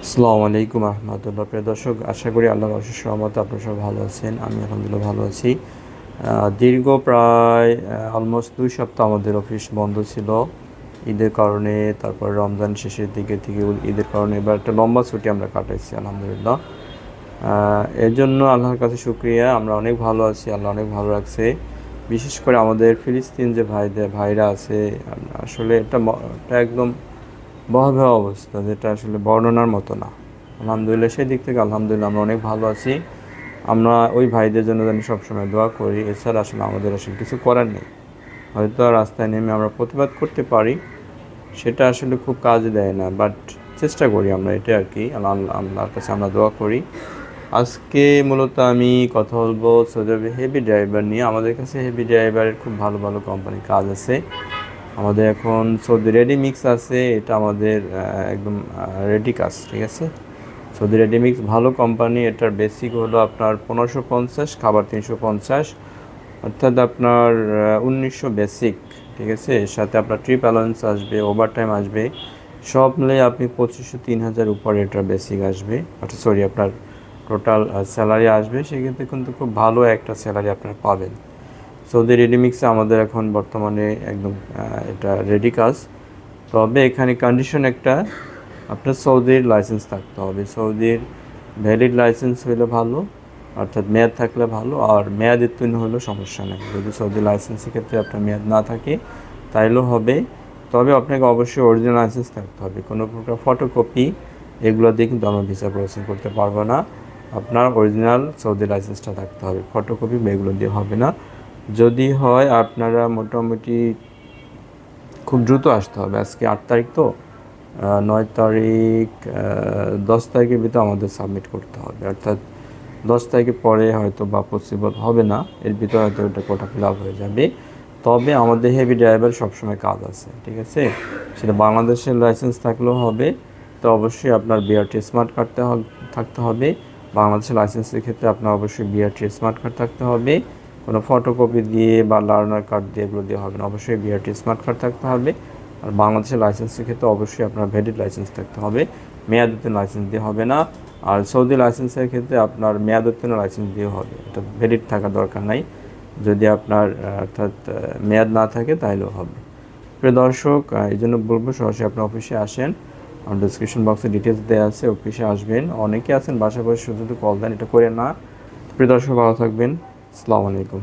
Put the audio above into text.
আসসালামু আলাইকুম রহমতুল্লাহ। প্রিয় দর্শক, আশা করি আল্লাহর অশেষ রহমতে আপনারা সবাই ভালো আছেন। আমি আলহামদুলিল্লাহ ভালো আছি। দীর্ঘ প্রায় অলমোস্ট 2 সপ্তাহ আমাদের অফিস বন্ধ ছিল ঈদের কারণে। তারপর রমজান শেষের দিকে থেকে ঈদের কারণে এবার একটা লম্বা ছুটি আমরা কাটাইছি আলহামদুলিল্লাহ। এর জন্য আল্লাহর কাছে শুকরিয়া, আমরা অনেক ভালো আছি, আল্লাহ অনেক ভালো রাখছে। বিশেষ করে আমাদের ফিলিস্তিন যে ভাইরা আছে, আসলে এটা একদম ভয়াবহ অবস্থা, যেটা আসলে বর্ণনার মতো না। আলহামদুলিল্লাহ, সেই দিক থেকে আলহামদুলিল্লাহ আমরা অনেক ভালো আছি। আমরা ওই ভাইদের জন্য যেন সবসময় দোয়া করি, এছাড়া আসলে আমাদের আসলে কিছু করার নেই। হয়তো রাস্তায় নেমে আমরা প্রতিবাদ করতে পারি, সেটা আসলে খুব কাজে দেয় না, বাট চেষ্টা করি আমরা, এটা আর কি। আল্লাহর কাছে আমরা দোয়া করি। আজকে মূলত আমি কথা বলবো সৌদি আরবে হেভি ড্রাইভার নিয়ে। আমাদের কাছে হেভি ড্রাইভারের খুব ভালো ভালো কোম্পানির কাজ আছে। আমাদের এখন সৌদি রেডি মিক্স আছে, এটা আমাদের একদম রেডি কাজ, ঠিক আছে। সৌদি রেডি মিক্স ভালো কোম্পানি, এটার বেসিক হলো আপনার 1550, খাবার 350, অর্থাৎ আপনার 1900 বেসিক, ঠিক আছে। এর সাথে আপনার ট্রিপ অ্যালাউন্স আসবে, ওভার টাইম আসবে, সব মিলে আপনি 2500-3000 উপরে এটার বেসিক আসবে, অর্থাৎ সরি আপনার টোটাল স্যালারি আসবে। সেক্ষেত্রে কিন্তু খুব ভালো একটা স্যালারি আপনারা পাবেন। সৌদি রেডিমিক্সে আমাদের এখন বর্তমানে একদম এটা রেডি কাজ। তবে এখানে কন্ডিশন একটা, আপনার সৌদির লাইসেন্স থাকতে হবে। সৌদির ভ্যালিড লাইসেন্স হলে ভালো, অর্থাৎ মেয়াদ থাকলে ভালো, আর মেয়াদ উত্তীর্ণ হলেও সমস্যা নেই। যদি সৌদি লাইসেন্সের ক্ষেত্রে আপনার মেয়াদ না থাকে তাইলেও হবে। তবে আপনাকে অবশ্যই অরিজিনাল লাইসেন্স থাকতে হবে। কোনো প্রকার ফটোকপি এগুলো দিয়ে কিন্তু আমরা ভিসা প্রসেসিং করতে পারবো না। আপনার অরিজিনাল সৌদি লাইসেন্সটা থাকতে হবে, ফটোকপি এগুলো দিয়ে হবে না। যদি হয় আপনারা মোটামুটি খুব দ্রুত আসতে হবে। আজকে 8 তারিখ, তো 9 তারিখ, 10 তারিখের ভিতরে আমাদের সাবমিট করতে হবে, অর্থাৎ 10 তারিখের পরে হয়তো বা পসিবল হবে না, এর ভিতরে হয়তো ওটা কোটা ফিল আপ হয়ে যাবে। তবে আমাদের হেভি ড্রাইভার সবসময় কাজ আছে, ঠিক আছে। সেটা বাংলাদেশের লাইসেন্স থাকলেও হবে, তো অবশ্যই আপনার বিআরটি স্মার্ট কার্ড থাকতে হবে। বাংলাদেশের লাইসেন্সের ক্ষেত্রে আপনার অবশ্যই বিআরটি স্মার্ট কার্ড থাকতে হবে। কোনো ফটোকপি দিয়ে বা লার্নার কার্ড দিয়ে এগুলো দিয়ে হবে না, অবশ্যই বিআরটি স্মার্ট কার্ড থাকতে হবে। আর বাংলাদেশের লাইসেন্সের ক্ষেত্রে অবশ্যই আপনার ভ্যালিড লাইসেন্স থাকতে হবে, মেয়াদ উত্তীর্ণ লাইসেন্স দিয়ে হবে না। আর সৌদি লাইসেন্সের ক্ষেত্রে আপনার মেয়াদ উত্তীর্ণ লাইসেন্স দিয়ে হবে, এটা ভ্যালিড থাকার দরকার নাই। যদি আপনার অর্থাৎ মেয়াদ না থাকে তাহলেও হবে। প্রিয় দর্শক, এই জন্য বলবো সরাসরি আপনার অফিসে আসেন। আমার ডিসক্রিপশন বক্সে ডিটেলস দেওয়া আছে, অফিসে আসবেন। অনেকে আছেন বাসা বসে শুধু কল দেন, এটা করে না। প্রিয় দর্শক, ভালো থাকবেন। আসসালামু আলাইকুম।